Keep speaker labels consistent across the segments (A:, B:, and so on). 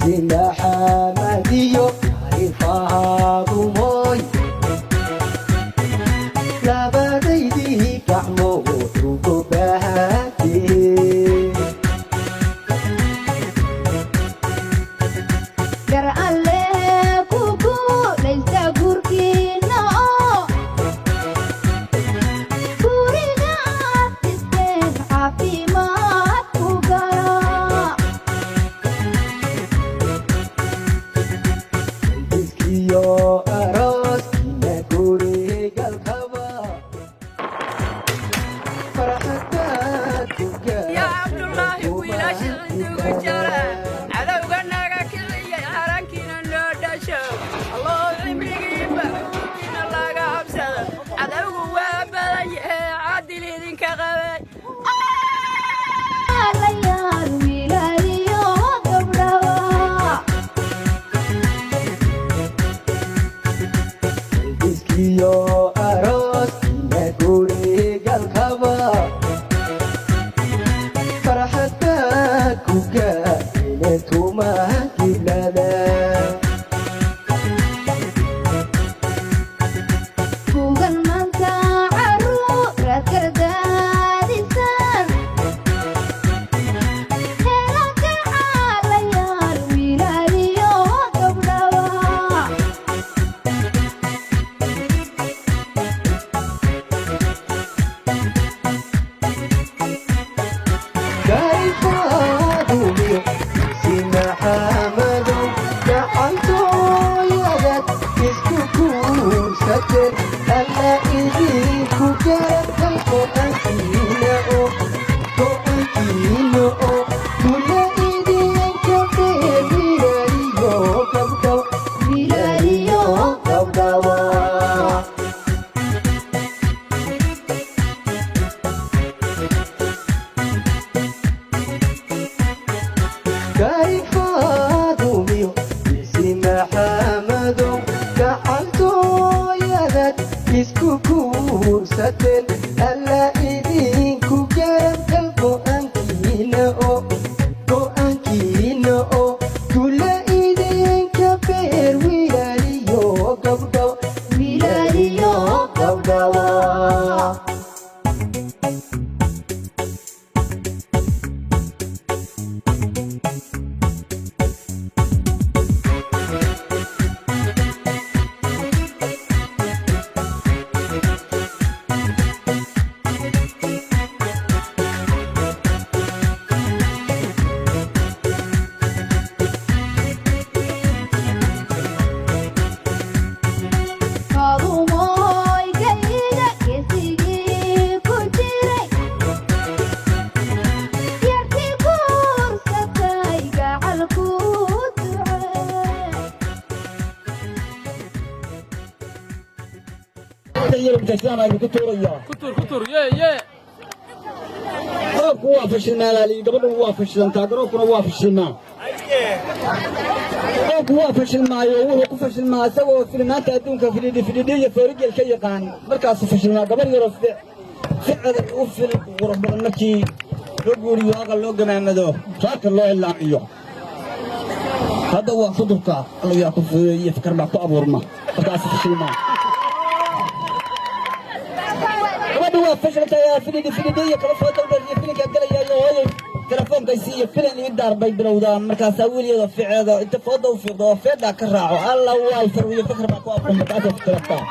A: Sindahamadiyo Arifahagu moy Labadaydi gacmo ugu bahati
B: Gar alle kugu laysa gurkina Guriga isteen caafimaad kuga
A: Iskiyo aroos ina gurigal kaba Farxadad kuga
C: يا عبد الله ويلا شغلتك جرى على وقناك كل حركنا نودشو الله عمرك بحكينا الله قابسه على وقوة بلاي عادل إذنك غبي
B: Alayaal wiilaliyo gabdhaha
A: Iskiyo aroos ina gurigal kaba Farxadad kuga ina tuma kiblada
B: Kugan maanta caruuraad gardaadisaan Heelanka alayaal wiilaliyo gabdhaha
A: Kaifadumiyo Sinahamadu Gacanto yadad isku kuursateen Alla idinku garabkay go'aankiina oo Gula idinka beer wiilaliyo gabdhaw Wiilaliyo gabdhawa Kaifadumiyo Sinahamadu Gacanto yadad isku kuursateen Alla idinku garabkay go'aankiina oo Gula idinka beer wiilaliyo gabdhaw Wiilaliyo gabdhawa
B: Kadumoy gayga geesigii ku jiray Yartii guursatay gacal ku ducay
D: كتر يا
E: قربك وافشلنا لالي قبل وافشلنا قربكنا وافشلنا قربك وافشلنا يوه كفشلنا سووا فيلمات أدونك في فريق الكيقان مركز فشلنا قبل يرفع فعل وفل ورب النكي يقول يواقع لو جمعنا ذو شاك الله إلا أيوه هذا هو صدقك الله يعطف يفكر معك أبو رما مركز فشلنا هو فشلت يا فيلي كلا فوتو فيلي كلا يا هوي تلفون كيسي فيلي يدار بي بلودا مركز اولي في هذا انت فوضى وفي ضوافر ذا كراعو الله هو الفرويه فكر ما كواب مركز تلفون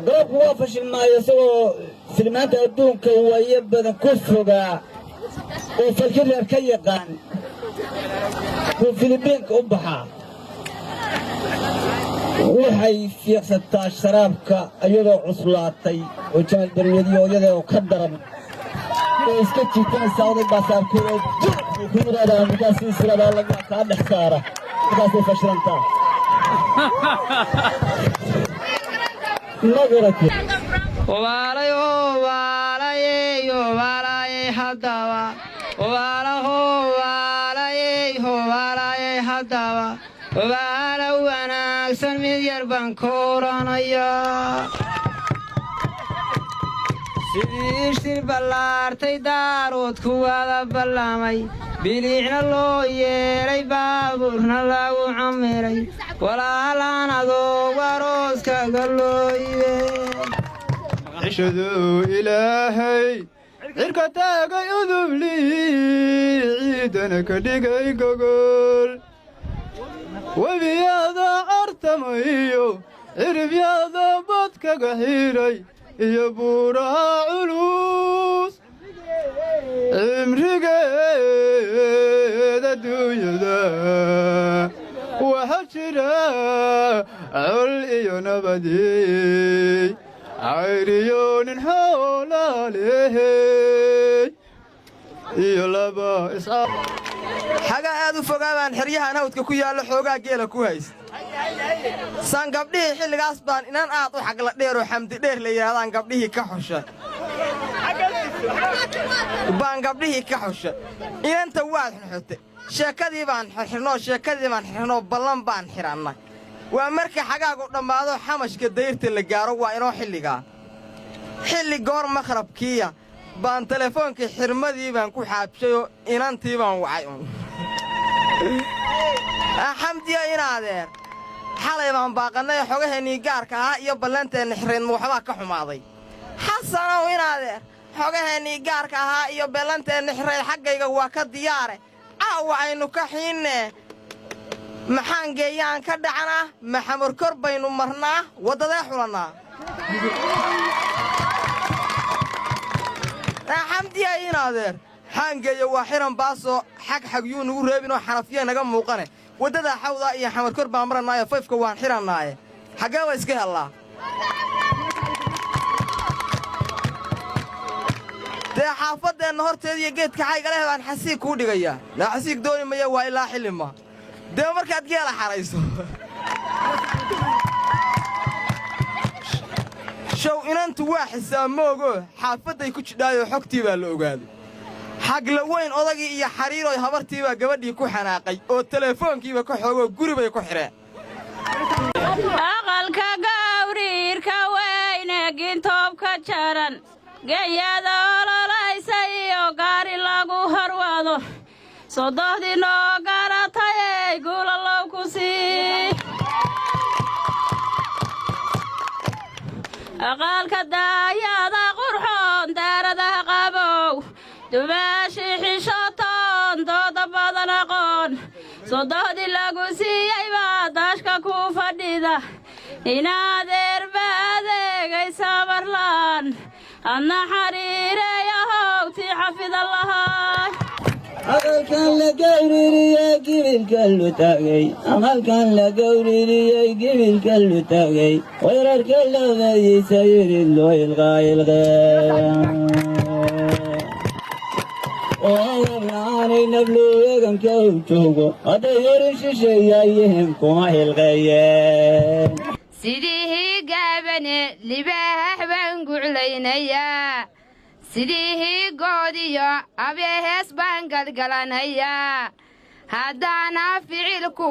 E: قرب هو فشل ما يسوى فيلمات ادونك هو يبدا كفرقا وفكر الكيقان وفيلبينك أبحا waxay fiiqsataa sharaabka iyadoo cuslaatay oo jamal barwadiyoodada oo ka daran oo iska jiitanaysa oday baasaarkooda ku yiraahdaa markaas israada laga ka dhex saara markaas fashilantaa nagarati
C: waalay hadaba waalay hadaba waana wanaagsan mid yar baan kooranaya
D: sidii shir ballaartay daaroodku wada ballamay biliicna loo yeelay baabuurna lagu camiray walaalaan adoo warooskaga loo ibey
F: cishaduu ilaahay cirka taagay udublii ciidana ka dhigay gogol webiyada cartamayo ciribyaada badkaga xiray iyo buuraha culus cimrigeeda adduunyada waxaa jira col iyo nabadey cayriyo nin xoolaalehey iyo laba
G: xaga aad u fogaa baan xeryahan hawdka ku yaallo xoogaa geela ku haysta saan gabdhihii xilligaas baan inan aad u xagla dheeroo xamdi dheer la yidhahdaan gabdhihii ka xusha inanta waad xunxute sheekadii baan xirxirnoo ballan baan xidhannay waa marka xagaagu dhammaado xamashka dayrta la gaaro waa inoo xilligaa xilli goor makhrabkiiya baan teleefoonkii xirmadii baan ku xaabshayoo inantii baan wacay xamdiya inaadeer xalay baan baaqannay xogaheennii gaarka ahaa iyo ballanteenna xirraydma waxbaa ka xumaaday xasanow inaadeer xogaheennii gaarka ahaa iyo ballanteenna xirrayd xaggayga waa ka diyaare caawa aynu ka xiinnee maxaan geeyaan ka dhacanaa maxamar kor baynu marnaa waddadee xulannaa xamdiya inaadeer xaangeeya waa xiran baasoo xagyuu nugu reebinoo xanafiya naga muuqane waddadaa xawdaa iyo xamar kor baan marannaayo fayfka waan xidhannaaye xaggee ba iska hellaa dee xaafaddeenna horteeda iyo geedka xaygaleh baan xasiig kuu dhigayaa naa xasiig dooni maya waa ilaa xillima dee markaad geela xarayso show inantu waa xisaabmoogoo xaafadday ku jidhaayoo xogtii baa la ogaaday xagla weyn odagii iyo xariiroy habartii baa gabadhii ku xanaaqay oo teleefoonkiiba ka xoogoo guri bay ku xidheen
C: aqalka gawriirka weyne gintoobka jaran genyada ololaysa iyo gaari lagu harwado sodohdii noo garatay ey guulalow ku sii aqaalka daayada qurxoon daaradaha qabow dumaashii xishootoon dooda badan aqoon sodohdii lagu siiyey baa daashka ku fadhida inaadeer ba adeegaysa marlaan adna xariireeya howtii xafida lahaa
E: aqalkan la gawririyey gibilka lu taagay aqalkan la gawririyey gibilka lu taagay weerarka labadiisa yirid loo oo laanay nablu eeganka u joogo hadday horin shisheeyaayihim kuma hilqeeyeen
B: sidii gaabane libaax baan guclaynayaa sidii goodiyo abeehees baan galgalanayaa haddaana ficilku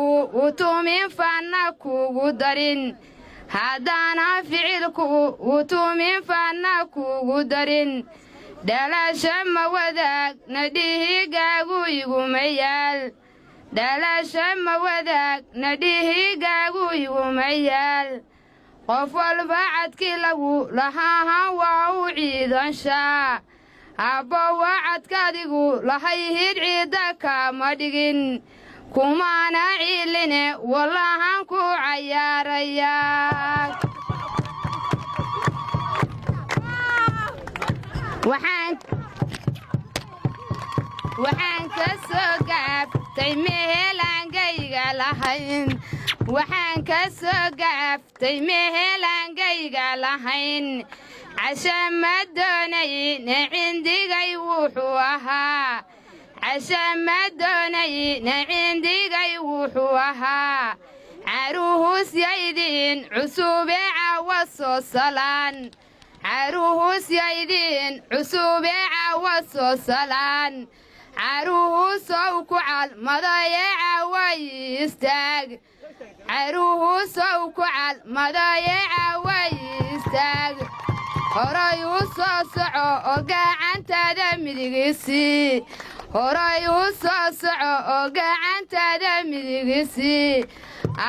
B: utumin faanna kuugu darin haddaana ficilku utumin faanna kuugu darin dhalasha ma wadaag na dhihigaagu iguma yaal dhalasha ma wadaag na dhihigaagu iguma yaal qof walba cadkii lagu lahaahan waa u ciidanshaa habbo wacadkaadigu lahayhid ciidda kaama dhigin kumaana ciiline wallahan ku cayaarayaa waxaan ka soo gaaftay mehelangayga lahayn waxaan ka soo gaaftay mehelangayga lahayn casha ma doonayne cindigay wuxuu ahaa casha ma doonayne cindigay wuxuu ahaa caruhuusyaydin cusube cawa soo salaan caruhuusyaydin cusube cawa soo salaan caruhuusow ku calmadaye caway istaag caruhuusow ku calmadaye caway istaag horay u soo soco oo gacantaada midigiisii horay u soo soco oo gacantaada midigiisii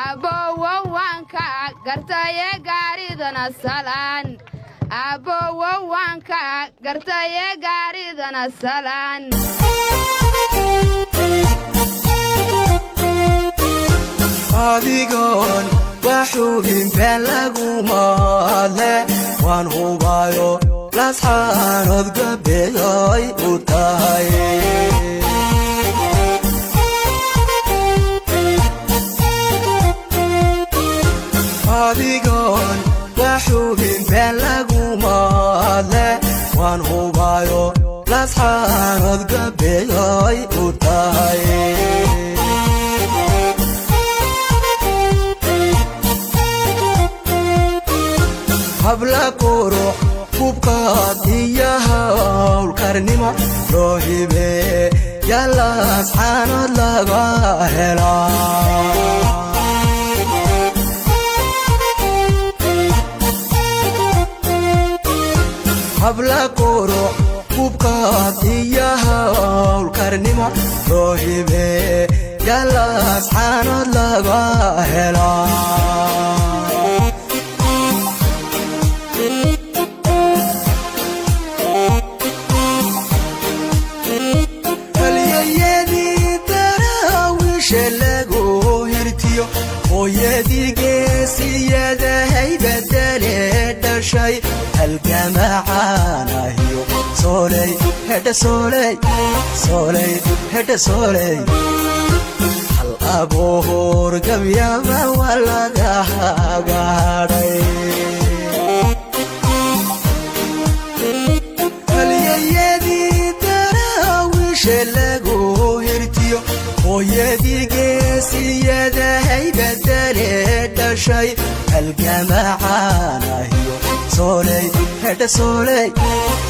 B: abbowawanka gartaye gaaridana salaan abbowawanka gartaye gaaridana salaan
H: adigoon waxuubin been laguma hadle waan hubayo lasxaanood gabeeyoy u tahay adigoon waxuubin been laguma hadle waan hubayo lasxaanood gabeeyoy u tahay habla qurux hubkaad iyo hawlkarnimo loo hibee yallaas xaanood laga helaa habla qurux hubkaad iyo hawlkarnimo loo hibee yallaas xaanood laga helaa hooyadii geesiyadahay bedele dhashay halgamacaanahiyo sooley hedha sooley sooley hedha sooley hal aboor gabyama waa laga hagaadhay halyayadii daraawiishe lagu hirtiyo hooyadii geesiyadahay bedele dhashay halgamacaanahiyo sooley hedha sooley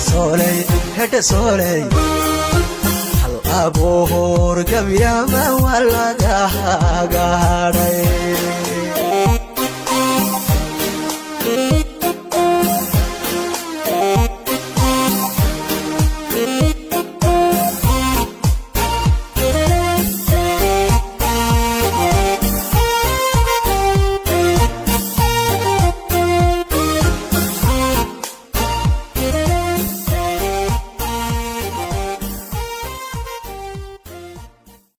H: sooley hedha sooley hal aboor gabyama waa laga hagaadhay